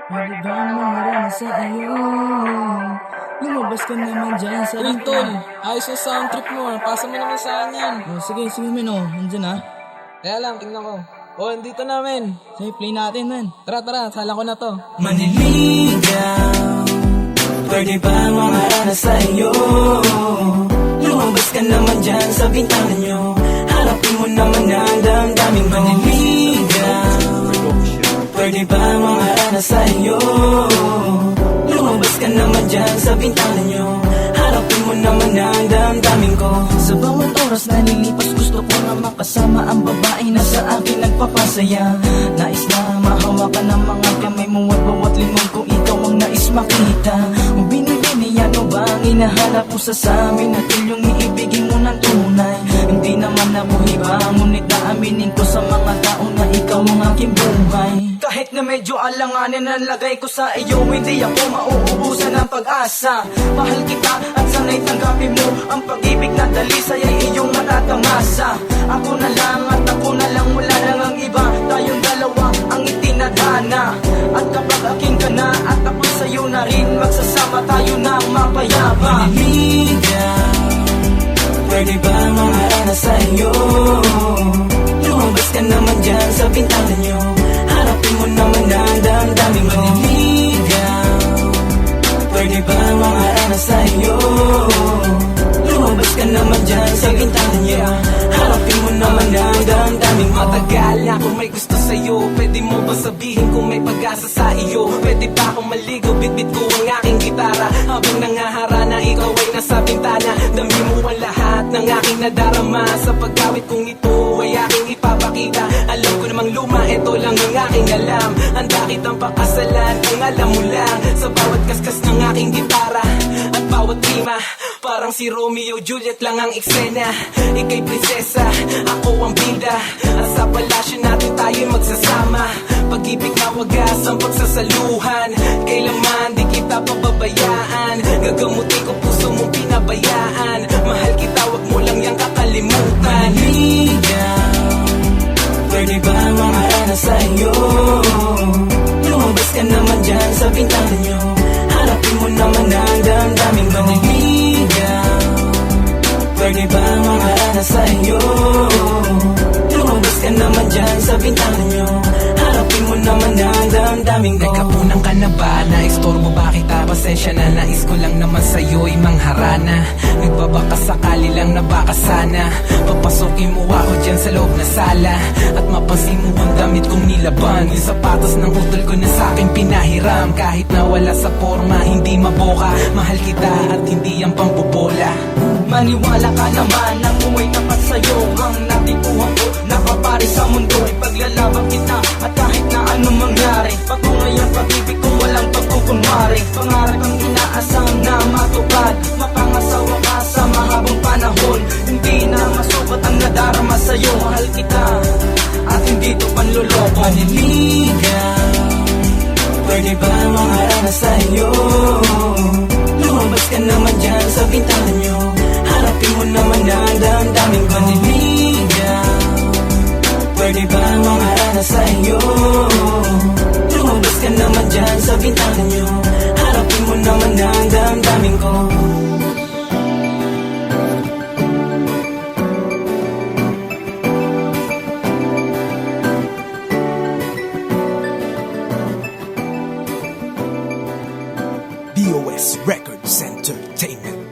Pwede ba mangarana sa iyo? Lumabas ka naman dyan sa Uy, tol, ayos yung sound trip mo. Pasa mo naman sa akin yan. Oh, sige, men, oh. Nandyan ah. Kaya lang, tingnan ko. Oh, andito namin. Sige, play natin, man. Tara, sala ko na to. Maniligaw, pwede ba mangarana sa iyo? Lumabas ka naman dyan sa bintana nyo. Harapin mo naman ang damdamin mo. Maniligaw, pwede ba mangarana sa iyo? Lumabas ka naman dyan sa bintana nyo. Harapin mo naman ang damdamin ko. Sa bawat oras na nilipas, gusto ko na makasama ang babae na sa akin nagpapasaya. Nais na mahawakan ng mga kamay mo at bawat limang ko ikaw ang nais makita. O binibini, ano ba ang hinahanap mo sa amin? At yung iibigin mo ng tunay. Hindi naman ako iba, ngunit naaminin ko sa mga tao na ikaw ang aking buhay. Kahit na medyo alanganin ang lagay ko sa iyo, hindi ako mauubusan ng pag-asa. Mahal kita at sana'y tanggapin mo ang pag-ibig na dalisay ay iyong matatamasa. Ako na lang at ako na lang, wala lang ang iba. Tayong dalawa ang itinadhana. At kapag aking ka na at ako sa'yo na rin, magsasama tayo ng mapayapa. Maniligaw, pwede ba mangarana sa iyo? Lumabas ka naman dyan sa bintana nyo. Harapin mo naman ang damdamin mo. Maniligaw, pwede ba mangarana sa iyo? Lumabas ka naman dyan sa bintana nyo. Harapin mo naman ang damdamin mo. Matagal na kung may gusto sa'yo, pwede mo ba sabihin kung may pag-asa sa iyo? Pwede ba akong maligo, bitbit ko ang aking gitara habang nangaharana, ikaw ay nasa bintana. Dami mo ang lahat ng aking nadarama. Sa pagkawit kong ito ay aking ipapakita. Alam ko namang luma, ito lang ang aking alam. Handa kitang pakasalan kung alam mo lang. Sa bawat kaskas ng aking gitara at bawat rima, parang si Romeo Juliet lang ang eksena. Ika'y prinsesa, ako ang bida. At sa palasyo natin tayo'y magsasama. Pag-ibig na wagas ang pagsasaluhan. Kailanman di kita pababayaan. Gagamutin ko puso mong pinabayaan. Mahal kita, wag mo lang yang kakalimutan. Maniligaw, pwede ba mangarana sa iyo? Lumabas ka naman dyan sa bintana nyo. Harapin mo naman ang damdamin mo. Maniligaw, pwede ba mangarana sa iyo? Lumabas ka naman dyan sa bintana nyo. Harapin mo naman ang damdamin ko. Nagkapunan ka na ba? Naistorbo ba kita? Pasensya na, nais ko lang naman sa'yo'y mangharana. Nagbabaka sakali lang na baka sana papasukin mo ako dyan sa loob na sala. At mapansin mo ang damit kong nilaban. Yung sapatos ng utol ko na sa'kin pinahiram. Kahit na wala sa forma, hindi maboka. Mahal kita at hindi yan pambobola. Maniwala ka naman na umuwi tapat sa'yo ang natikuhan ko. Napapari sa mundo, ipaglalaban kita. At kahit na anong mangyari, patunay ang pag-ibig ko, walang pagkukunwari. Pangarap ang inaasam na matupad. Mapangasawa ka sa mahabang panahon. Hindi na masukat ang nadarama sa'yo. Mahal kita at hindi to panluloko. Maniligaw, pwede ba mangarana sa iyo? Lumabas ka naman dyan sa bintana nyo. Harapin mo naman ang damdamin ko. Maniligaw, pwede ba mangarana sa iyo? Lumabas ka naman dyan sa bintana nyo. Harapin mo naman ang damdamin ko. DOS Records Entertainment.